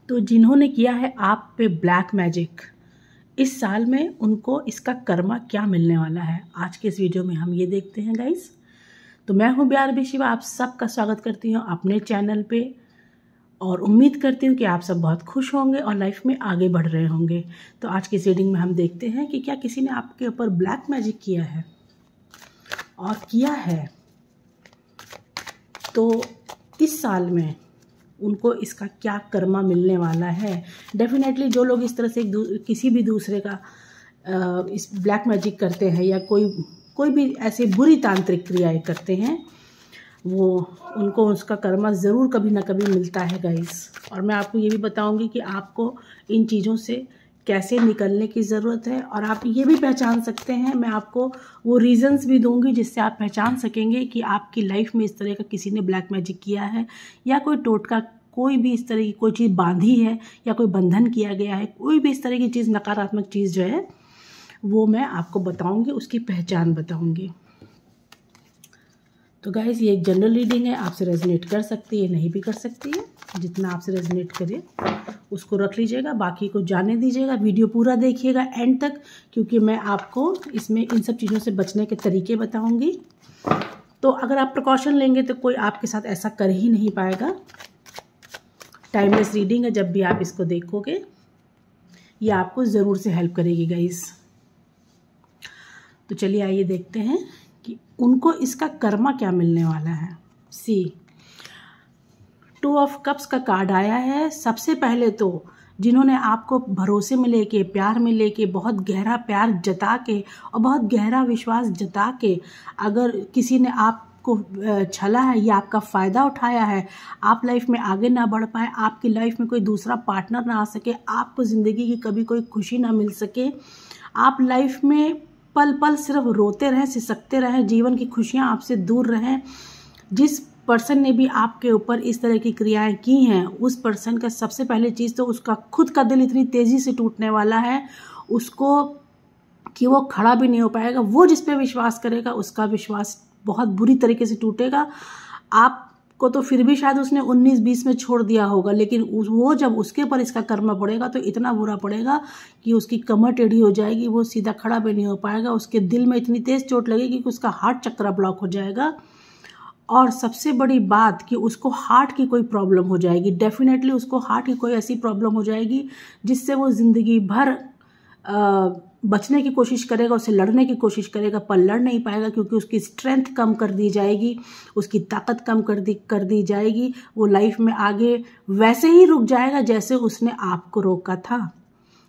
तो जिन्होंने किया है आप पे ब्लैक मैजिक, इस साल में उनको इसका कर्मा क्या मिलने वाला है, आज के इस वीडियो में हम ये देखते हैं गाइस। तो मैं हूँ BRB शिवा, आप सबका स्वागत करती हूँ अपने चैनल पे और उम्मीद करती हूँ कि आप सब बहुत खुश होंगे और लाइफ में आगे बढ़ रहे होंगे। तो आज की इस रीडिंग में हम देखते हैं कि क्या किसी ने आपके ऊपर ब्लैक मैजिक किया है, और किया है तो इस साल में उनको इसका क्या कर्मा मिलने वाला है। डेफिनेटली जो लोग इस तरह से किसी भी दूसरे का इस ब्लैक मैजिक करते हैं या कोई भी ऐसे बुरी तांत्रिक क्रियाएं करते हैं, वो उनको उसका कर्मा ज़रूर कभी ना कभी मिलता है गाइस। और मैं आपको ये भी बताऊंगी कि आपको इन चीज़ों से कैसे निकलने की ज़रूरत है, और आप ये भी पहचान सकते हैं। मैं आपको वो रीज़न्स भी दूंगी जिससे आप पहचान सकेंगे कि आपकी लाइफ में इस तरह का किसी ने ब्लैक मैजिक किया है, या कोई टोटका, कोई भी इस तरह की कोई चीज़ बांधी है, या कोई बंधन किया गया है, कोई भी इस तरह की चीज़, नकारात्मक चीज़ जो है वो मैं आपको बताऊंगी, उसकी पहचान बताऊंगी। तो गाइस ये एक जनरल रीडिंग है, आपसे रेजोनेट कर सकती है, नहीं भी कर सकती है। जितना आपसे रेजोनेट करे उसको रख लीजिएगा, बाकी को जाने दीजिएगा। वीडियो पूरा देखिएगा एंड तक, क्योंकि मैं आपको इसमें इन सब चीज़ों से बचने के तरीके बताऊंगी। तो अगर आप प्रिकॉशन लेंगे तो कोई आपके साथ ऐसा कर ही नहीं पाएगा। टाइमलेस रीडिंग है, जब भी आप इसको देखोगे ये आपको ज़रूर से हेल्प करेगी गाइस। तो चलिए आइए देखते हैं कि उनको इसका कर्मा क्या मिलने वाला है। सी 2 ऑफ कप्स का कार्ड आया है। सबसे पहले तो जिन्होंने आपको भरोसे में लेके, प्यार में लेके, बहुत गहरा प्यार जता के और बहुत गहरा विश्वास जता के अगर किसी ने आपको छला है या आपका फ़ायदा उठाया है, आप लाइफ में आगे ना बढ़ पाए, आपकी लाइफ में कोई दूसरा पार्टनर ना आ सके, आपको ज़िंदगी की कभी कोई खुशी ना मिल सके, आप लाइफ में पल पल सिर्फ रोते रहें, सिसकते रहें, जीवन की खुशियाँ आपसे दूर रहें, जिस पर्सन ने भी आपके ऊपर इस तरह की क्रियाएं की हैं, उस पर्सन का सबसे पहले चीज़ तो उसका खुद का दिल इतनी तेज़ी से टूटने वाला है उसको कि वो खड़ा भी नहीं हो पाएगा। वो जिस पे विश्वास करेगा उसका विश्वास बहुत बुरी तरीके से टूटेगा। आपको तो फिर भी शायद उसने 19-20 में छोड़ दिया होगा, लेकिन वो जब उसके ऊपर इसका कर्म पड़ेगा तो इतना बुरा पड़ेगा कि उसकी कमर टेढ़ी हो जाएगी, वो सीधा खड़ा भी नहीं हो पाएगा, उसके दिल में इतनी तेज़ चोट लगेगी कि उसका हार्ट चक्रा ब्लॉक हो जाएगा। और सबसे बड़ी बात कि उसको हार्ट की कोई प्रॉब्लम हो जाएगी। डेफिनेटली उसको हार्ट की कोई ऐसी प्रॉब्लम हो जाएगी जिससे वो ज़िंदगी भर बचने की कोशिश करेगा, उससे लड़ने की कोशिश करेगा, पर लड़ नहीं पाएगा, क्योंकि उसकी स्ट्रेंथ कम कर दी जाएगी, उसकी ताकत कम कर दी जाएगी। वो लाइफ में आगे वैसे ही रुक जाएगा जैसे उसने आपको रोका था।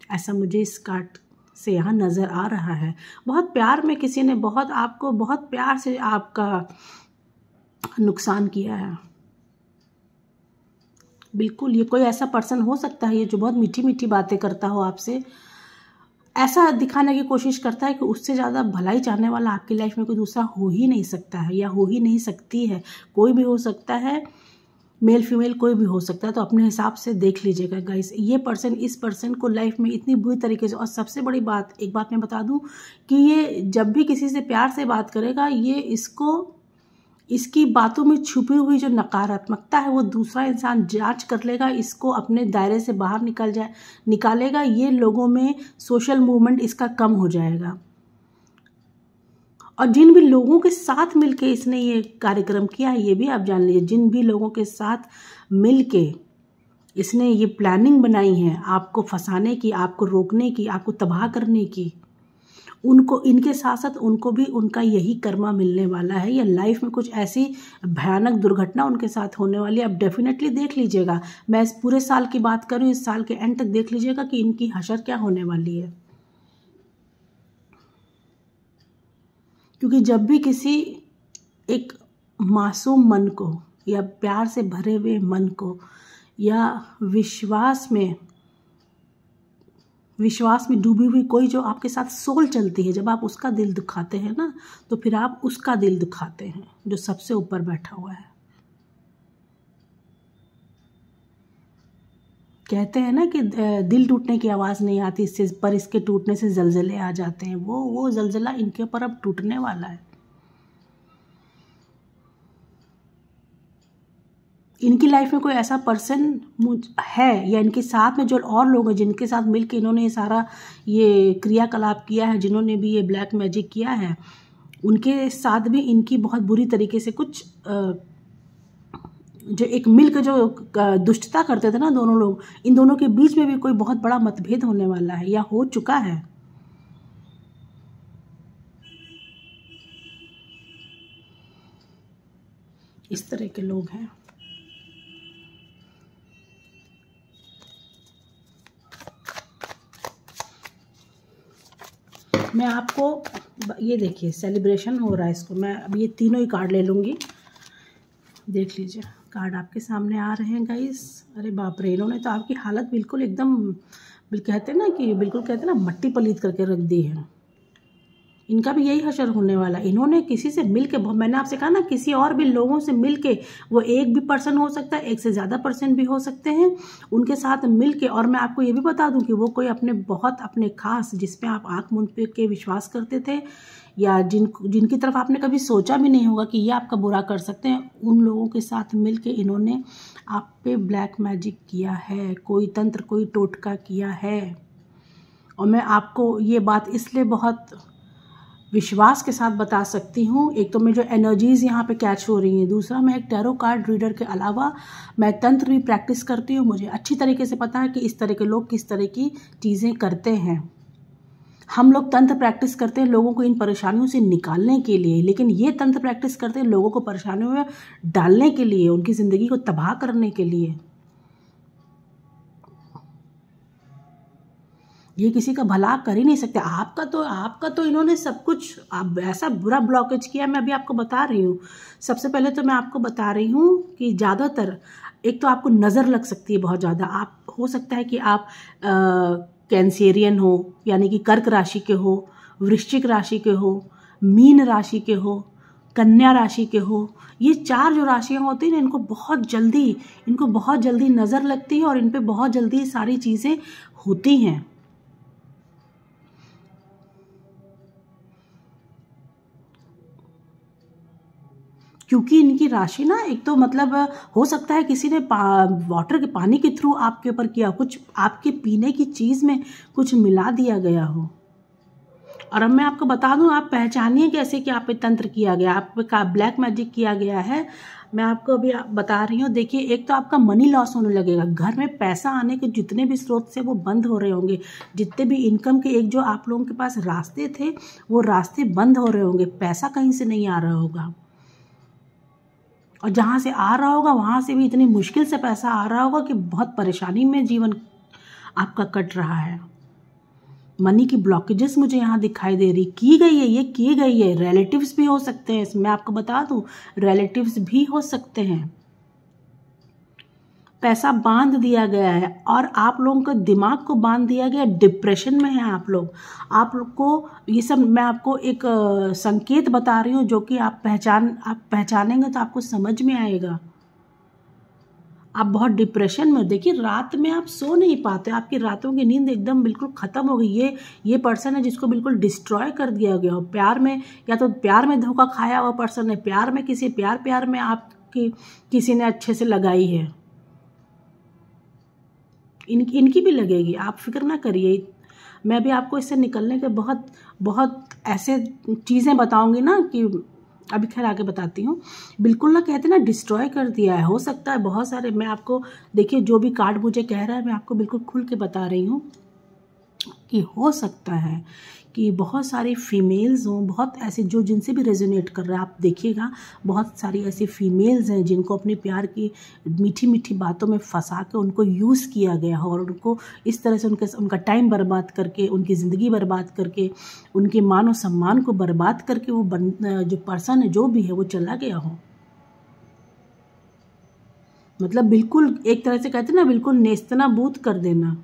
ऐसा मुझे इस कार्ड से यहाँ नज़र आ रहा है। बहुत प्यार में किसी ने आपको बहुत प्यार से आपका नुकसान किया है। बिल्कुल ये कोई ऐसा पर्सन हो सकता है ये जो बहुत मीठी मीठी बातें करता हो, आपसे ऐसा दिखाने की कोशिश करता है कि उससे ज़्यादा भलाई चाहने वाला आपकी लाइफ में कोई दूसरा हो ही नहीं सकता है, या हो ही नहीं सकती है। कोई भी हो सकता है, मेल फीमेल कोई भी हो सकता है। तो अपने हिसाब से देख लीजिएगा गाइस। ये पर्सन इस पर्सन को लाइफ में इतनी बुरी तरीके से, और सबसे बड़ी बात, एक बात मैं बता दूं कि ये जब भी किसी से प्यार से बात करेगा, ये इसकी बातों में छुपी हुई जो नकारात्मकता है वो दूसरा इंसान जांच कर लेगा, इसको अपने दायरे से बाहर निकालेगा। ये लोगों में सोशल मूवमेंट इसका कम हो जाएगा। और जिन भी लोगों के साथ मिलके इसने ये कार्यक्रम किया है, ये भी आप जान लीजिए, जिन भी लोगों के साथ मिलके इसने ये प्लानिंग बनाई है आपको फंसाने की, आपको रोकने की, आपको तबाह करने की, उनको, इनके साथ साथ उनको भी उनका यही कर्मा मिलने वाला है, या लाइफ में कुछ ऐसी भयानक दुर्घटना उनके साथ होने वाली है। आप डेफिनेटली देख लीजिएगा। मैं इस पूरे साल की बात करूँ, इस साल के एंड तक देख लीजिएगा कि इनकी हशर क्या होने वाली है। क्योंकि जब भी किसी एक मासूम मन को, या प्यार से भरे हुए मन को, या विश्वास में डूबी हुई कोई जो आपके साथ सोल चलती है, जब आप उसका दिल दुखाते हैं ना, तो फिर आप उसका दिल दुखाते हैं जो सबसे ऊपर बैठा हुआ है। कहते हैं ना कि दिल टूटने की आवाज़ नहीं आती इससे, पर इसके टूटने से जलजले आ जाते हैं। वो जलजला इनके ऊपर अब टूटने वाला है। इनकी लाइफ में कोई ऐसा पर्सन है या इनके साथ में जो और लोग हैं जिनके साथ मिलके इन्होंने ये सारा ये क्रियाकलाप किया है, जिन्होंने भी ये ब्लैक मैजिक किया है, उनके साथ भी इनकी बहुत बुरी तरीके से कुछ जो एक मिलकर जो दुष्टता करते थे ना दोनों लोग, इन दोनों के बीच में भी कोई बहुत बड़ा मतभेद होने वाला है या हो चुका है। इस तरह के लोग हैं। मैं आपको ये देखिए सेलिब्रेशन हो रहा है, इसको मैं अब ये तीनों ही कार्ड ले लूँगी। देख लीजिए कार्ड आपके सामने आ रहे हैं गाइस। अरे बाप रे, इन्होंने तो आपकी हालत बिल्कुल एकदम कहते हैं ना कि बिल्कुल कहते हैं ना मट्टी पलीत करके रख दी है। इनका भी यही हशर होने वाला। इन्होंने किसी से मिल के, मैंने आपसे कहा ना किसी और भी लोगों से मिल के, वो एक भी पर्सन हो सकता है, एक से ज़्यादा पर्सन भी हो सकते हैं, उनके साथ मिल के। और मैं आपको ये भी बता दूं कि वो कोई अपने खास जिसमें आप आँख मूंद के विश्वास करते थे या जिनकी तरफ आपने कभी सोचा भी नहीं होगा कि ये आपका बुरा कर सकते हैं, उन लोगों के साथ मिल के इन्होंने आप पे ब्लैक मैजिक किया है, कोई तंत्र कोई टोटका किया है। और मैं आपको ये बात इसलिए बहुत विश्वास के साथ बता सकती हूँ, एक तो मैं जो एनर्जीज़ यहाँ पे कैच हो रही हैं, दूसरा मैं एक टैरो कार्ड रीडर के अलावा मैं तंत्र भी प्रैक्टिस करती हूँ। मुझे अच्छी तरीके से पता है कि इस तरह के लोग किस तरह की चीज़ें करते हैं। हम लोग तंत्र प्रैक्टिस करते हैं लोगों को इन परेशानियों से निकालने के लिए, लेकिन ये तंत्र प्रैक्टिस करते हैं लोगों को परेशानियों में डालने के लिए, उनकी ज़िंदगी को तबाह करने के लिए। ये किसी का भला कर ही नहीं सकते। आपका तो इन्होंने सब कुछ ऐसा बुरा ब्लॉकेज किया। मैं अभी आपको बता रही हूँ। सबसे पहले तो मैं आपको बता रही हूँ कि ज़्यादातर एक तो आपको नज़र लग सकती है बहुत ज़्यादा। आप हो सकता है कि आप कैंसेरियन हो, यानी कि कर्क राशि के हो, वृश्चिक राशि के हो, मीन राशि के हो, कन्या राशि के हो। ये 4 जो राशियाँ होती हैं ना, इनको बहुत जल्दी नज़र लगती है और इन पर बहुत जल्दी सारी चीज़ें होती हैं। क्योंकि इनकी राशि ना, एक तो मतलब हो सकता है किसी ने वाटर के पानी के थ्रू आपके ऊपर किया, कुछ आपके पीने की चीज़ में कुछ मिला दिया गया हो। और अब मैं आपको बता दूं, आप पहचानिए कैसे कि आप पे तंत्र किया गया, आप पे ब्लैक मैजिक किया गया है। मैं आपको अभी बता रही हूँ। देखिए, एक तो आपका मनी लॉस होने लगेगा। घर में पैसा आने के जितने भी स्रोत से वो बंद हो रहे होंगे, जितने भी इनकम के एक जो आप लोगों के पास रास्ते थे, वो रास्ते बंद हो रहे होंगे। पैसा कहीं से नहीं आ रहा होगा, और जहाँ से आ रहा होगा वहाँ से भी इतनी मुश्किल से पैसा आ रहा होगा कि बहुत परेशानी में जीवन आपका कट रहा है। मनी की ब्लॉकेजेस मुझे यहाँ दिखाई दे रही, की गई है। रिलेटिव्स भी हो सकते हैं, मैं आपको बता दूँ, रिलेटिव्स भी हो सकते हैं। पैसा बांध दिया गया है और आप लोगों के दिमाग को बांध दिया गया। डिप्रेशन में है आप लोग को ये सब मैं आपको एक संकेत बता रही हूँ, जो कि आप पहचानेंगे तो आपको समझ में आएगा। आप बहुत डिप्रेशन में, देखिए रात में आप सो नहीं पाते, आपकी रातों की नींद एकदम बिल्कुल ख़त्म हो गई। ये पर्सन है जिसको बिल्कुल डिस्ट्रॉय कर दिया गया हो प्यार में, या तो प्यार में धोखा खाया हुआ पर्सन है, प्यार में आपकी किसी ने अच्छे से लगाई है। इनकी भी लगेगी, आप फिक्र ना करिए। मैं भी आपको इससे निकलने के बहुत ऐसे चीज़ें बताऊंगी ना कि अभी खैर आगे बताती हूँ। बिल्कुल ना, कहते ना डिस्ट्रॉय कर दिया है। हो सकता है बहुत सारे, मैं आपको देखिए जो भी कार्ड मुझे कह रहा है मैं आपको बिल्कुल खुल के बता रही हूँ कि हो सकता है कि बहुत सारी फीमेल्स हों, बहुत ऐसे जो जिनसे भी रेजोनेट कर रहा है। आप देखिएगा बहुत सारी ऐसी फीमेल्स हैं जिनको अपने प्यार की मीठी मीठी बातों में फंसा के उनको यूज़ किया गया हो, और उनको इस तरह से उनका टाइम बर्बाद करके, उनकी ज़िंदगी बर्बाद करके, उनके मान और सम्मान को बर्बाद करके वो जो पर्सन है जो भी है वो चला गया हो। मतलब बिल्कुल एक तरह से कहते हैं ना, बिल्कुल नेस्तनाबूद कर देना।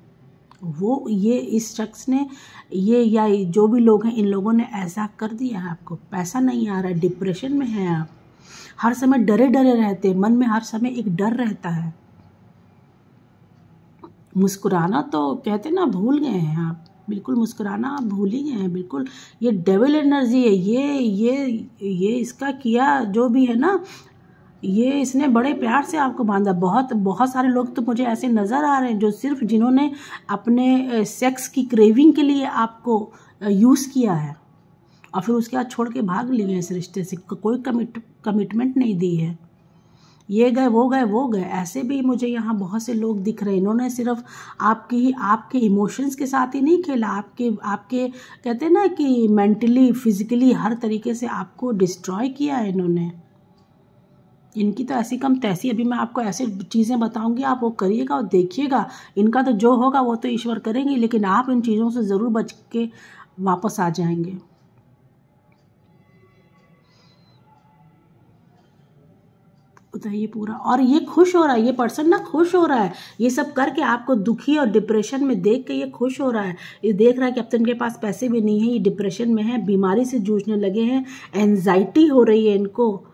वो ये इस शख्स ने या जो भी लोग हैं, इन लोगों ने ऐसा कर दिया है। आपको पैसा नहीं आ रहा है, डिप्रेशन में है आप, हर समय डरे रहते हैं, मन में हर समय एक डर रहता है। मुस्कुराना तो कहते ना भूल गए हैं आप, बिल्कुल मुस्कुराना आप भूल ही गए हैं। बिल्कुल ये डेविल एनर्जी है, ये इसका किया जो भी है ना, ये इसने बड़े प्यार से आपको बांधा। बहुत सारे लोग तो मुझे ऐसे नज़र आ रहे हैं जो सिर्फ जिन्होंने अपने सेक्स की क्रेविंग के लिए आपको यूज़ किया है और फिर उसके बाद छोड़ के भाग लिए हैं इस रिश्ते से, कोई कमिटमेंट नहीं दी है। ये गए वो गए वो गए, ऐसे भी मुझे यहाँ बहुत से लोग दिख रहे हैं। इन्होंने सिर्फ आपके इमोशंस के साथ ही नहीं खेला, आपके कहते हैं ना कि मेंटली फिजिकली हर तरीके से आपको डिस्ट्रॉय किया है इन्होंने। इनकी तो ऐसी कम तैसी। अभी मैं आपको ऐसी चीज़ें बताऊंगी, आप वो करिएगा और देखिएगा। इनका तो जो होगा वो तो ईश्वर करेंगे, लेकिन आप इन चीज़ों से ज़रूर बच के वापस आ जाएंगे। बताइए पूरा। और ये खुश हो रहा है, ये पर्सन ना खुश हो रहा है, ये सब करके आपको दुखी और डिप्रेशन में देख के ये खुश हो रहा है। ये देख रहा है कि अब तो इनके पास पैसे भी नहीं है, ये डिप्रेशन में है, बीमारी से जूझने लगे हैं, एंजाइटी हो रही है इनको।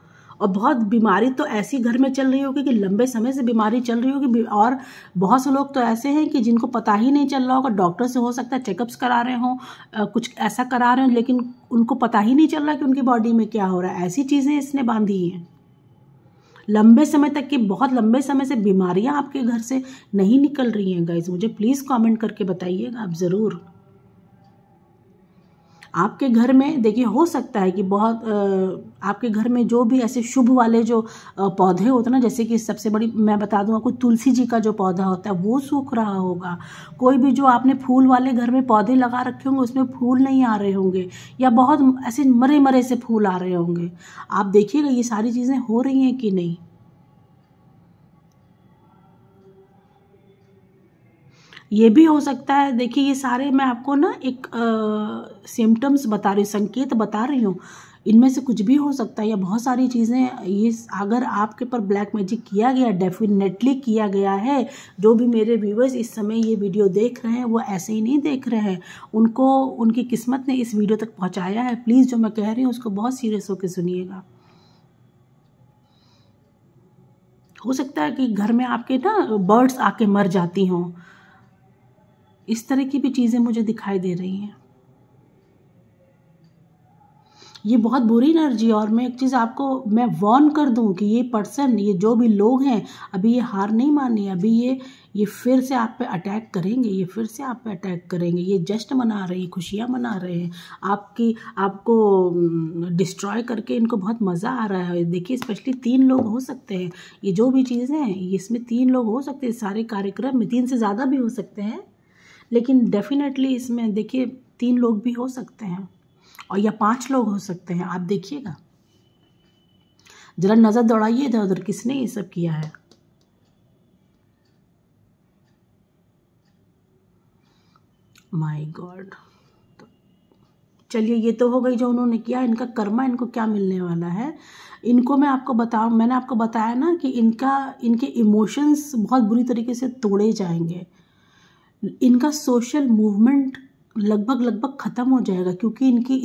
और बहुत बीमारी तो ऐसी घर में चल रही होगी कि लंबे समय से बीमारी चल रही होगी। और बहुत से लोग तो ऐसे हैं कि जिनको पता ही नहीं चल रहा होगा, डॉक्टर से हो सकता है चेकअप्स करा रहे हों, कुछ ऐसा करा रहे हों, लेकिन उनको पता ही नहीं चल रहा कि उनकी बॉडी में क्या हो रहा है। ऐसी चीज़ें इसने बांधी हैं लंबे समय तक कि बहुत लंबे समय से बीमारियां आपके घर से नहीं निकल रही हैं। गाइस मुझे प्लीज़ कमेंट करके बताइएगा आप ज़रूर। आपके घर में देखिए हो सकता है कि बहुत आपके घर में जो भी ऐसे शुभ वाले जो पौधे होते हैं ना, जैसे कि सबसे बड़ी मैं बता दूं आपको, तुलसी जी का जो पौधा होता है वो सूख रहा होगा। कोई भी जो आपने फूल वाले घर में पौधे लगा रखे होंगे उसमें फूल नहीं आ रहे होंगे, या बहुत ऐसे मरे मरे से फूल आ रहे होंगे। आप देखिएगा ये सारी चीज़ें हो रही हैं कि नहीं। ये भी हो सकता है। देखिए ये सारे मैं आपको ना एक सिम्टम्स बता रही हूँ, संकेत बता रही हूँ, इनमें से कुछ भी हो सकता है या बहुत सारी चीज़ें। ये अगर आपके ऊपर ब्लैक मैजिक किया गया, डेफिनेटली किया गया है। जो भी मेरे व्यूअर्स इस समय ये वीडियो देख रहे हैं वो ऐसे ही नहीं देख रहे हैं, उनको उनकी किस्मत ने इस वीडियो तक पहुँचाया है। प्लीज़ जो मैं कह रही हूँ उसको बहुत सीरियस होकर सुनिएगा। हो सकता है कि घर में आपके ना बर्ड्स आके मर जाती हों, इस तरह की भी चीज़ें मुझे दिखाई दे रही हैं। ये बहुत बुरी एनर्जी। और मैं एक चीज़ आपको मैं वार्न कर दूं कि ये पर्सन, ये जो भी लोग हैं, अभी ये हार नहीं मानी, अभी ये फिर से आप पे अटैक करेंगे, ये फिर से आप पे अटैक करेंगे। ये जश्न मना रहे हैं, खुशियाँ मना रहे हैं, आपको डिस्ट्रॉय करके इनको बहुत मज़ा आ रहा है। देखिए स्पेशली 3 लोग हो सकते हैं, ये जो भी चीज़ें हैं इसमें 3 लोग हो सकते हैं सारे कार्यक्रम में, 3 से ज़्यादा भी हो सकते हैं, लेकिन डेफिनेटली इसमें देखिए 3 लोग भी हो सकते हैं और या 5 लोग हो सकते हैं। आप देखिएगा जरा नज़र दौड़ाइए इधर उधर, किसने ये सब किया है। My God. चलिए ये तो हो गई जो उन्होंने किया, इनका कर्मा, इनको क्या मिलने वाला है। इनको मैं आपको बताऊं, मैंने आपको बताया ना कि इनके इमोशंस बहुत बुरी तरीके से तोड़े जाएंगे। इनका सोशल मूवमेंट लगभग ख़त्म हो जाएगा, क्योंकि इनकी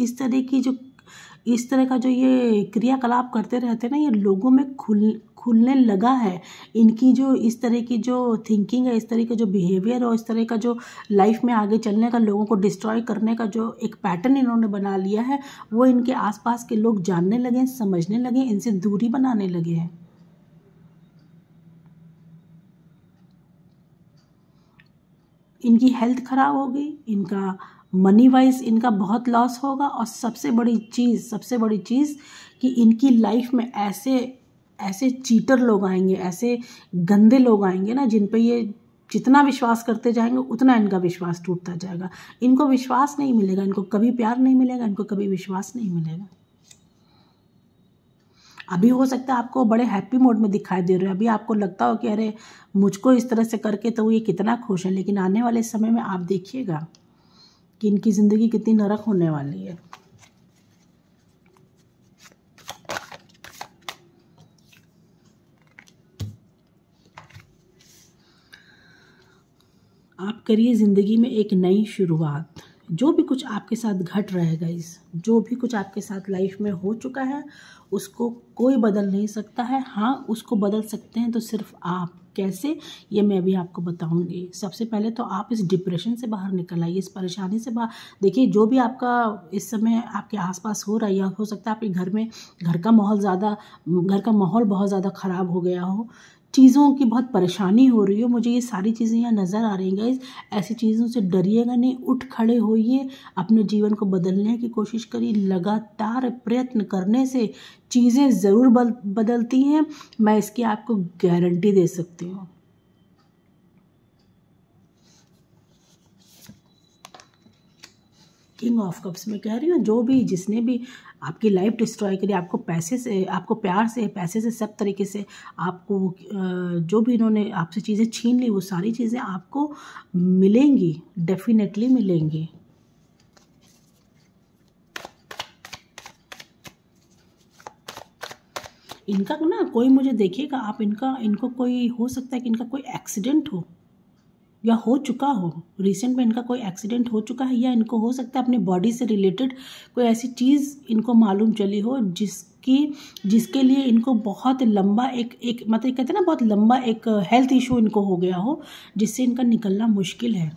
इस तरह का जो ये क्रियाकलाप करते रहते हैं ना, ये लोगों में खुलने लगा है। इनकी जो इस तरह की जो थिंकिंग है, इस तरह का जो बिहेवियर और इस तरह का जो लाइफ में आगे चलने का, लोगों को डिस्ट्रॉय करने का जो एक पैटर्न इन्होंने बना लिया है, वो इनके आसपास के लोग जानने लगे, समझने लगे, इनसे दूरी बनाने लगे हैं। इनकी हेल्थ खराब होगी, इनका मनी वाइज इनका बहुत लॉस होगा, और सबसे बड़ी चीज़ कि इनकी लाइफ में ऐसे चीटर लोग आएंगे, ऐसे गंदे लोग आएंगे ना, जिन पे ये जितना विश्वास करते जाएंगे उतना इनका विश्वास टूटता जाएगा। इनको विश्वास नहीं मिलेगा, इनको कभी प्यार नहीं मिलेगा, इनको कभी विश्वास नहीं मिलेगा। अभी हो सकता है आपको बड़े हैप्पी मोड में दिखाई दे रहे हो, अभी आपको लगता हो कि अरे मुझको इस तरह से करके तो ये कितना खुश है, लेकिन आने वाले समय में आप देखिएगा कि इनकी ज़िंदगी कितनी नरक होने वाली है। आप करिए ज़िंदगी में एक नई शुरुआत। जो भी कुछ आपके साथ घट रहा है गाइस, जो भी कुछ आपके साथ लाइफ में हो चुका है, उसको कोई बदल नहीं सकता है। हाँ, उसको बदल सकते हैं तो सिर्फ आप। कैसे, ये मैं अभी आपको बताऊंगी। सबसे पहले तो आप इस डिप्रेशन से बाहर निकल आइए, इस परेशानी से बाहर। देखिए जो भी आपका इस समय आपके आसपास हो रहा है, या हो सकता है आपके घर में घर का माहौल बहुत ज़्यादा ख़राब हो गया हो, चीज़ों की बहुत परेशानी हो रही हो, मुझे ये सारी चीज़ें यहाँ नज़र आ रही हैं गाइस। ऐसी चीज़ों से डरिएगा नहीं, उठ खड़े होइए, अपने जीवन को बदलने की कोशिश करिए। लगातार प्रयत्न करने से चीज़ें ज़रूर बदलती हैं, मैं इसकी आपको गारंटी दे सकती हूँ। किंग ऑफ कप्स में कह रही हूँ, जो भी जिसने भी आपकी लाइफ डिस्ट्रॉय करी, आपको पैसे से, आपको प्यार से, पैसे से, सब तरीके से आपको जो भी इन्होंने आपसे चीज़ें छीन ली, वो सारी चीज़ें आपको मिलेंगी, डेफिनेटली मिलेंगी। इनका ना कोई, मुझे देखिएगा आप, इनको कोई हो सकता है कि इनका कोई एक्सीडेंट हो या हो चुका हो, रिसेंट में इनका कोई एक्सीडेंट हो चुका है, या इनको हो सकता है अपनी बॉडी से रिलेटेड कोई ऐसी चीज़ इनको मालूम चली हो जिसके लिए इनको बहुत लंबा एक मतलब कहते हैं ना, बहुत लंबा एक हेल्थ इशू इनको हो गया हो, जिससे इनका निकलना मुश्किल है।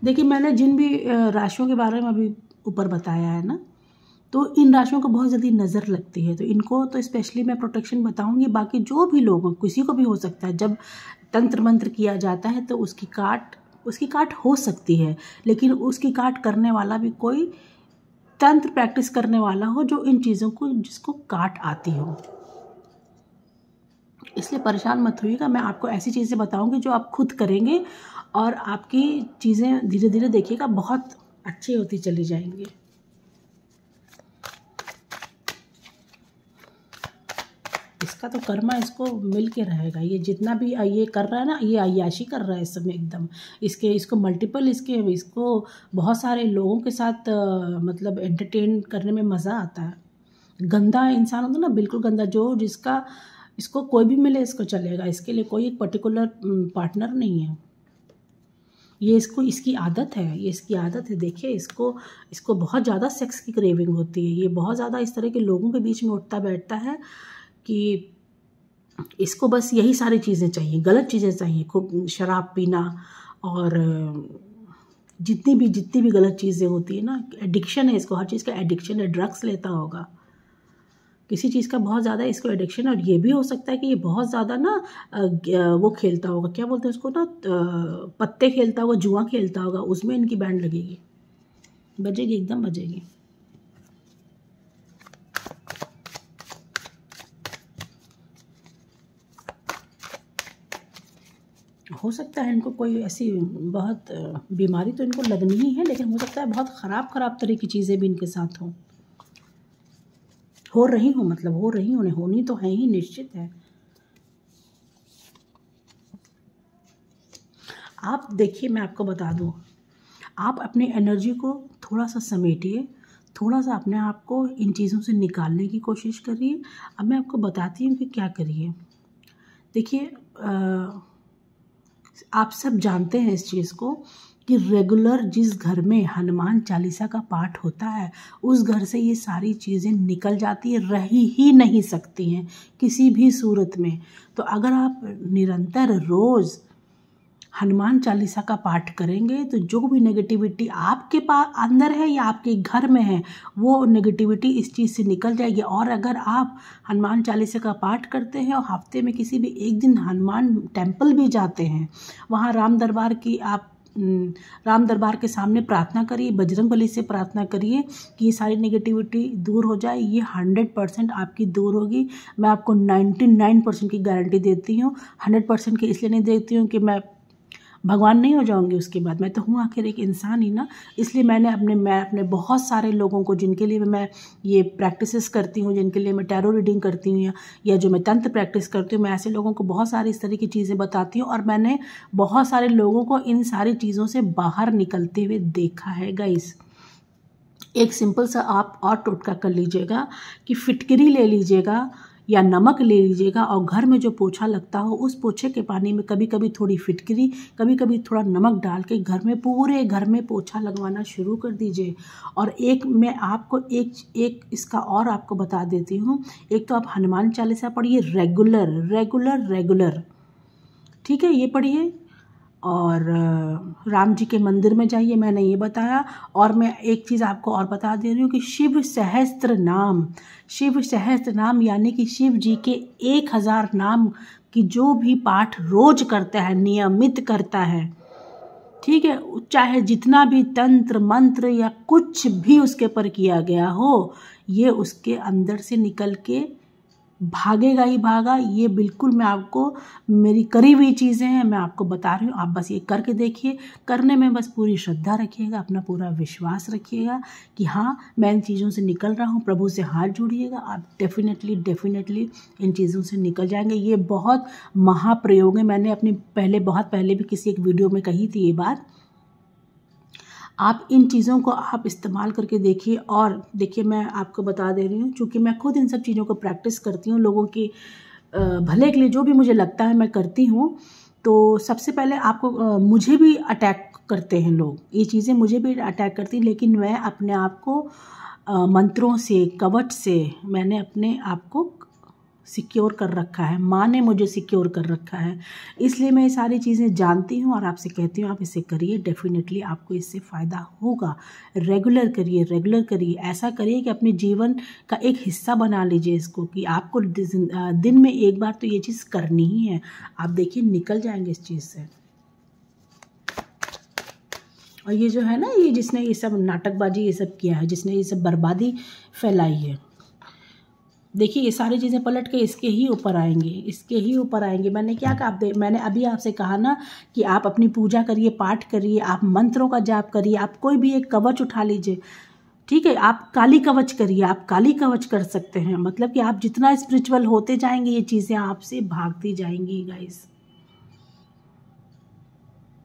देखिए मैंने जिन भी राशियों के बारे में अभी ऊपर बताया है ना, तो इन राशियों को बहुत जल्दी नज़र लगती है, तो इनको तो स्पेशली मैं प्रोटेक्शन बताऊंगी। बाकी जो भी लोग, किसी को भी हो सकता है, जब तंत्र मंत्र किया जाता है तो उसकी काट हो सकती है, लेकिन उसकी काट करने वाला भी कोई तंत्र प्रैक्टिस करने वाला हो जो इन चीज़ों को, जिसको काट आती हो। इसलिए परेशान मत होइएगा, मैं आपको ऐसी चीज़ें बताऊंगी जो आप खुद करेंगे और आपकी चीज़ें धीरे धीरे देखिएगा बहुत अच्छी होती चली जाएंगी। इसका तो कर्मा इसको मिल के रहेगा, ये जितना भी ये कर रहा है ना, ये अय्याशी कर रहा है इस समय एकदम। इसको मल्टीपल इसको बहुत सारे लोगों के साथ मतलब एंटरटेन करने में मज़ा आता है। गंदा इंसान होता है ना, बिल्कुल गंदा, इसको कोई भी मिले इसको चलेगा, इसके लिए कोई एक पर्टिकुलर पार्टनर नहीं है। ये इसकी आदत है, ये इसकी आदत है। देखिए इसको बहुत ज़्यादा सेक्स की क्रेविंग होती है, ये बहुत ज़्यादा इस तरह के लोगों के बीच में उठता बैठता है कि इसको बस यही सारी चीज़ें चाहिए, गलत चीज़ें चाहिए, खूब शराब पीना और जितनी भी गलत चीज़ें होती है ना, एडिक्शन है इसको, हर चीज़ का एडिक्शन है। ड्रग्स लेता होगा, किसी चीज़ का बहुत ज़्यादा इसको एडिक्शन है। और ये भी हो सकता है कि ये बहुत ज़्यादा ना वो खेलता होगा, क्या बोलते हैं उसको ना, पत्ते खेलता होगा, जुआ खेलता होगा, उसमें इनकी बैंड लगेगी, बजेगी, एकदम बजेगी। हो सकता है इनको कोई ऐसी बहुत बीमारी तो इनको लगनी ही है, लेकिन हो सकता है बहुत ख़राब तरह की चीज़ें भी इनके साथ हो रही हूँ, मतलब हो रही हूँ, होनी तो है ही, निश्चित है। आप देखिए, मैं आपको बता दूँ, आप अपनी एनर्जी को थोड़ा सा समेटिए, थोड़ा सा अपने आप को इन चीज़ों से निकालने की कोशिश करिए। अब मैं आपको बताती हूँ कि क्या करिए। देखिए आप सब जानते हैं इस चीज़ को कि रेगुलर जिस घर में हनुमान चालीसा का पाठ होता है, उस घर से ये सारी चीज़ें निकल जाती है, रह ही नहीं सकती हैं किसी भी सूरत में। तो अगर आप निरंतर रोज़ हनुमान चालीसा का पाठ करेंगे तो जो भी नेगेटिविटी आपके पास अंदर है या आपके घर में है, वो नेगेटिविटी इस चीज़ से निकल जाएगी। और अगर आप हनुमान चालीसा का पाठ करते हैं और हफ्ते में किसी भी एक दिन हनुमान टेम्पल भी जाते हैं, वहाँ राम दरबार के सामने प्रार्थना करिए, बजरंगबली से प्रार्थना करिए कि ये सारी नेगेटिविटी दूर हो जाए। ये 100% आपकी दूर होगी। मैं आपको 99% की गारंटी देती हूँ। 100% की इसलिए नहीं देती हूँ कि मैं भगवान नहीं हो जाऊंगी उसके बाद, मैं तो हूँ आखिर एक इंसान ही ना। इसलिए मैं अपने बहुत सारे लोगों को, जिनके लिए मैं ये प्रैक्टिसेस करती हूँ, जिनके लिए मैं टैरो रीडिंग करती हूँ या जो मैं तंत्र प्रैक्टिस करती हूँ, मैं ऐसे लोगों को बहुत सारी इस तरह की चीज़ें बताती हूँ। और मैंने बहुत सारे लोगों को इन सारी चीज़ों से बाहर निकलते हुए देखा है गाइस। एक सिंपल सा आप और टोटका कर लीजिएगा कि फिटकरी ले लीजिएगा या नमक ले लीजिएगा और घर में जो पोछा लगता हो उस पोछे के पानी में कभी कभी थोड़ी फिटकरी, कभी कभी थोड़ा नमक डाल के घर में पूरे घर में पोछा लगवाना शुरू कर दीजिए। और एक मैं आपको एक इसका और आपको बता देती हूँ। एक तो आप हनुमान चालीसा पढ़िए रेगुलर रेगुलर रेगुलर, ठीक है, ये पढ़िए। और राम जी के मंदिर में जाइए, मैंने ये बताया। और मैं एक चीज़ आपको और बता दे रही हूँ कि शिव सहस्त्र नाम यानी कि शिव जी के 1000 नाम की जो भी पाठ रोज करता है, नियमित करता है, ठीक है, चाहे जितना भी तंत्र मंत्र या कुछ भी उसके पर किया गया हो, ये उसके अंदर से निकल के भागेगा ही भागा। ये बिल्कुल मैं आपको, मेरी करी हुई चीज़ें हैं, मैं आपको बता रही हूँ। आप बस ये करके देखिए। करने में बस पूरी श्रद्धा रखिएगा, अपना पूरा विश्वास रखिएगा कि हाँ मैं इन चीज़ों से निकल रहा हूँ। प्रभु से हाथ जोड़िएगा, आप डेफिनेटली इन चीज़ों से निकल जाएंगे। ये बहुत महाप्रयोग है। मैंने अपनी बहुत पहले भी किसी एक वीडियो में कही थी ये बात। आप इन चीज़ों को आप इस्तेमाल करके देखिए। और देखिए, मैं आपको बता दे रही हूँ, चूँकि मैं खुद इन सब चीज़ों को प्रैक्टिस करती हूँ, लोगों की भले के लिए जो भी मुझे लगता है मैं करती हूँ। तो सबसे पहले आपको मुझे भी अटैक करते हैं लोग, ये चीज़ें मुझे भी अटैक करती हैं, लेकिन मैं अपने आप को मंत्रों से, कवच से मैंने अपने आप को सिक्योर कर रखा है। माँ ने मुझे सिक्योर कर रखा है, इसलिए मैं ये सारी चीज़ें जानती हूँ और आपसे कहती हूँ आप इसे करिए। डेफिनेटली आपको इससे फ़ायदा होगा। रेगुलर करिए, ऐसा करिए कि अपने जीवन का एक हिस्सा बना लीजिए इसको, कि आपको दिन में एक बार तो ये चीज़ करनी ही है। आप देखिए निकल जाएंगे इस चीज़ से। और ये जो है ना, ये जिसने ये सब नाटकबाजी ये सब किया है, जिसने ये सब बर्बादी फैलाई है, देखिए ये सारी चीज़ें पलट के इसके ही ऊपर आएंगे। मैंने क्या कहा, मैंने अभी आपसे कहा ना कि आप अपनी पूजा करिए, पाठ करिए, आप मंत्रों का जाप करिए, आप कोई भी एक कवच उठा लीजिए, ठीक है, आप काली कवच करिए, आप काली कवच कर सकते हैं। मतलब कि आप जितना स्पिरिचुअल होते जाएंगे ये चीज़ें आपसे भागती जाएंगी गाइस।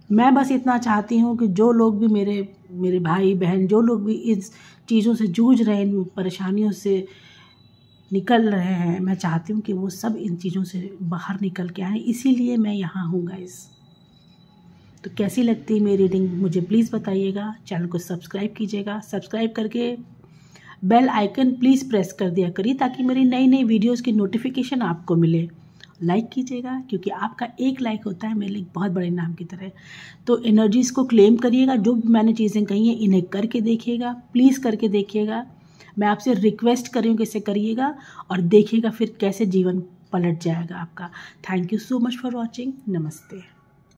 मैं बस इतना चाहती हूँ कि जो लोग भी मेरे भाई बहन, जो लोग भी इस चीज़ों से जूझ रहे हैं, इन परेशानियों से निकल रहे हैं, मैं चाहती हूँ कि वो सब इन चीज़ों से बाहर निकल के आएँ। इसीलिए मैं यहाँ हूँ गाइस। तो कैसी लगती है मेरी रीडिंग मुझे प्लीज़ बताइएगा। चैनल को सब्सक्राइब कीजिएगा, सब्सक्राइब करके बेल आइकन प्लीज़ प्रेस कर दिया करिए, ताकि मेरी नई वीडियोज़ की नोटिफिकेशन आपको मिले। लाइक कीजिएगा, क्योंकि आपका एक लाइक होता है मेरे लिए बहुत बड़े नाम की तरह। तो एनर्जीज़ को क्लेम करिएगा। जो भी मैंने चीज़ें कही हैं इन्हें करके देखिएगा, प्लीज़ करके देखिएगा। मैं आपसे रिक्वेस्ट कर रही हूँ कि इसे करिएगा और देखिएगा फिर कैसे जीवन पलट जाएगा आपका। Thank you so much for watching. नमस्ते।